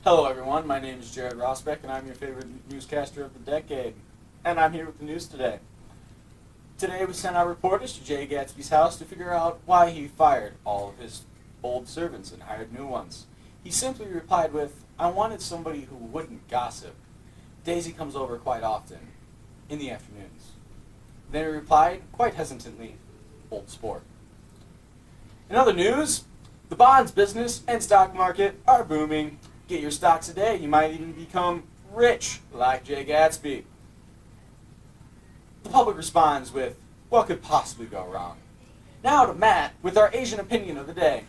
Hello, everyone. My name is Jared Rosbeck, and I'm your favorite newscaster of the decade. And I'm here with the news today. Today, we sent our reporters to Jay Gatsby's house to figure out why he fired all of his old servants and hired new ones. He simply replied with, "I wanted somebody who wouldn't gossip." Daisy comes over quite often, in the afternoons. Then he replied, quite hesitantly, "Old sport." In other news, the bonds business and stock market are booming. Get your stocks today. You might even become rich like Jay Gatsby. The public responds with, "What could possibly go wrong?" Now to Matt with our Asian opinion of the day.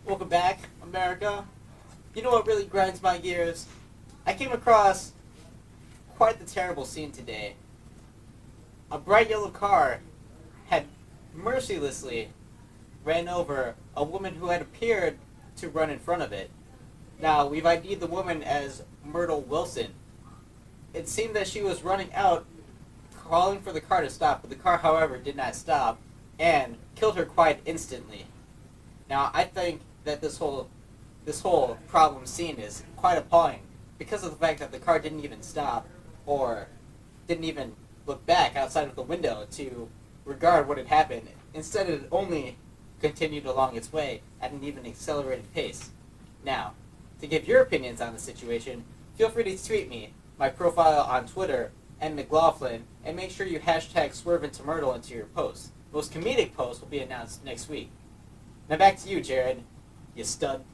Welcome back, America. You know what really grinds my gears? I came across quite the terrible scene today. A bright yellow car had mercilessly ran over a woman who had appeared to run in front of it. Now, we've ID'd the woman as Myrtle Wilson. It seemed that she was running out, calling for the car to stop, but the car, however, did not stop and killed her quite instantly. Now, I think that this whole problem scene is quite appalling because of the fact that the car didn't even stop or didn't even look back outside of the window to regard what had happened. Instead, it only continued along its way at an even accelerated pace. Now, to give your opinions on the situation, feel free to tweet me, my profile on Twitter, @McLaughlin, and make sure you hashtag SwerveIntoMyrtle into your posts. Most comedic posts will be announced next week. Now back to you, Jared, you stud.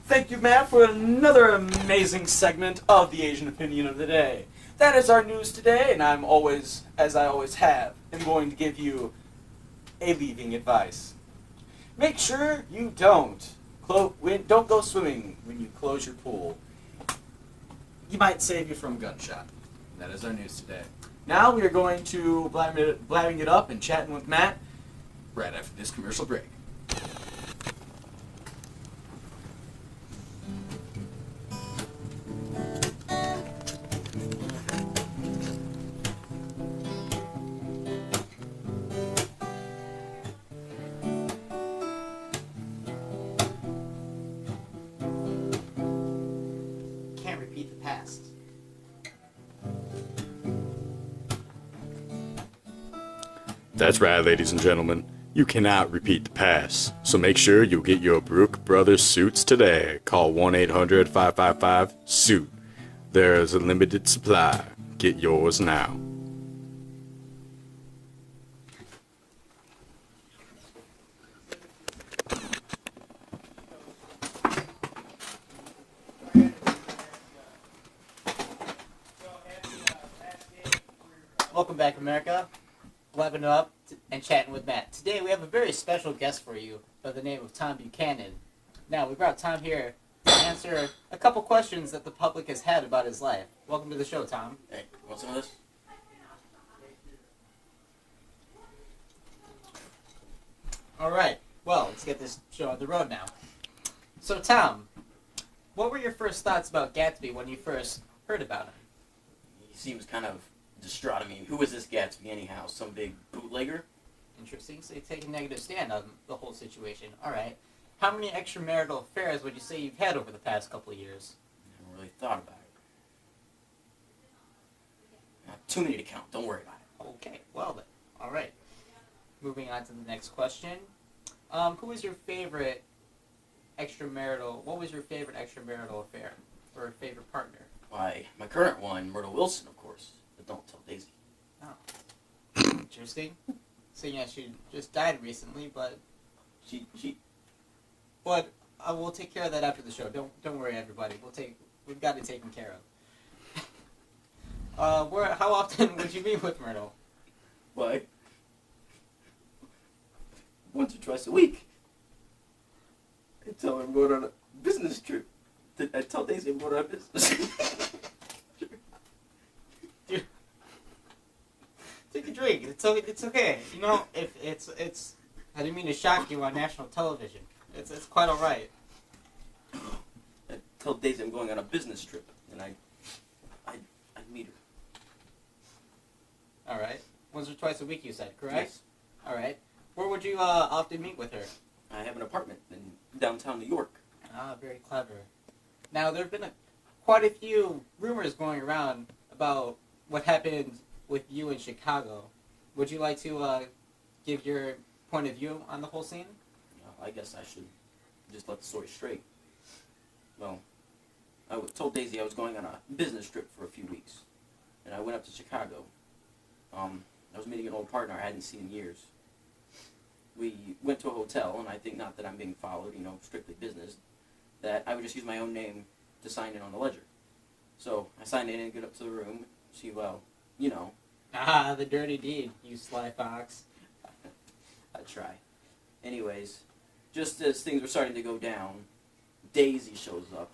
Thank you, Matt, for another amazing segment of the Asian opinion of the day. That is our news today, and I'm always, as I always have, am going to give you a leaving advice. Make sure you don't go swimming when you close your pool. You might save you from a gunshot. That is our news today. Now we are going to blabbing it up and chatting with Matt right after this commercial break. Can't repeat the past. That's right, ladies and gentlemen. You cannot repeat the past. So make sure you get your Brook Brothers suits today. Call 1-800-555-SUIT. There is a limited supply. Get yours now. Welcome back, America. Blabbing up and chatting with Matt. Today we have a very special guest for you by the name of Tom Buchanan. Now, we brought Tom here to answer a couple questions that the public has had about his life. Welcome to the show, Tom. Hey, want some of this? All right. Well, let's get this show on the road now. So, Tom, what were your first thoughts about Gatsby when you first heard about him? He seems kind of distraught. I mean, who is this Gatsby anyhow? Some big bootlegger? Interesting. So you take a negative stand on the whole situation. All right. How many extramarital affairs would you say you've had over the past couple of years? I haven't really thought about it. Not too many to count. Don't worry about it. Okay. Well then. All right. Moving on to the next question. Who was your favorite extramarital? What was your favorite extramarital affair or favorite partner? Why, my current one, Myrtle Wilson, of course. But don't tell Daisy. Oh. Interesting. Seeing as she just died recently, but But we'll take care of that after the show. Don't worry, everybody. We've got it taken care of. How often would you meet with Myrtle? Why? Once or twice a week. I tell her I'm going on a business trip. I tell Daisy I'm going on a business trip. Dude, take a drink. It's okay. You know, if it's I didn't mean to shock you on national television. It's quite all right. I tell Daisy I'm going on a business trip, and I meet her. twice a week, you said, correct? Yes. All right. Where would you often meet with her? I have an apartment in downtown New York. Ah, very clever. Now, there have been quite a few rumors going around about what happened with you in Chicago. Would you like to give your point of view on the whole scene? I guess I should just let the story straight. Well, told Daisy I was going on a business trip for a few weeks, and I went up to Chicago. I was meeting an old partner I hadn't seen in years. We went to a hotel, and I think, not that I'm being followed, strictly business, that I would just use my own name to sign in on the ledger. So I signed in and get up to the room. She, Ah, the dirty deed, you sly fox. I'd try. Anyways, just as things were starting to go down, Daisy shows up.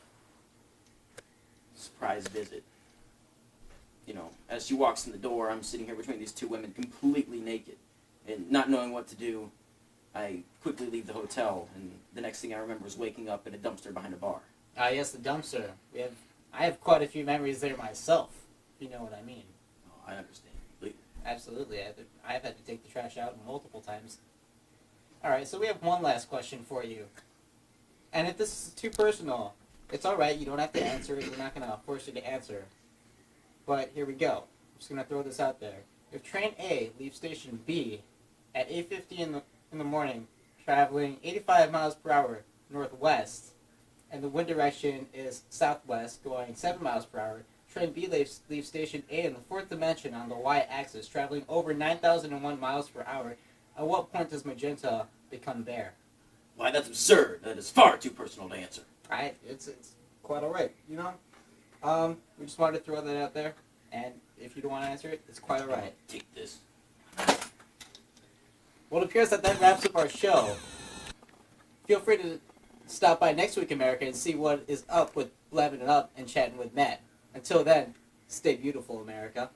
Surprise visit. As she walks in the door, I'm sitting here between these two women completely naked. And not knowing what to do, I quickly leave the hotel, and the next thing I remember is waking up in a dumpster behind a bar. Ah, yes, the dumpster. I have quite a few memories there myself, if you know what I mean. Oh, I understand completely. Absolutely. I've had to take the trash out multiple times. All right, so we have one last question for you. And if this is too personal, it's all right. You don't have to answer it. We're not going to force you to answer. But here we go. I'm just going to throw this out there. If train A leaves station B at 8:50 in the morning, traveling 85 miles per hour northwest, and the wind direction is southwest, going 7 miles per hour, train B leaves station A in the fourth dimension on the y-axis, traveling over 9,001 miles per hour, at what point does magenta become there? Why, that's absurd. That is far too personal to answer. It's quite all right, we just wanted to throw that out there, and if you don't want to answer it, it's quite all right. Take this. Well, it appears that wraps up our show. Feel free to stop by next week, America, and see what is up with Blabbing It Up and Chatting with Matt. Until then, stay beautiful, America.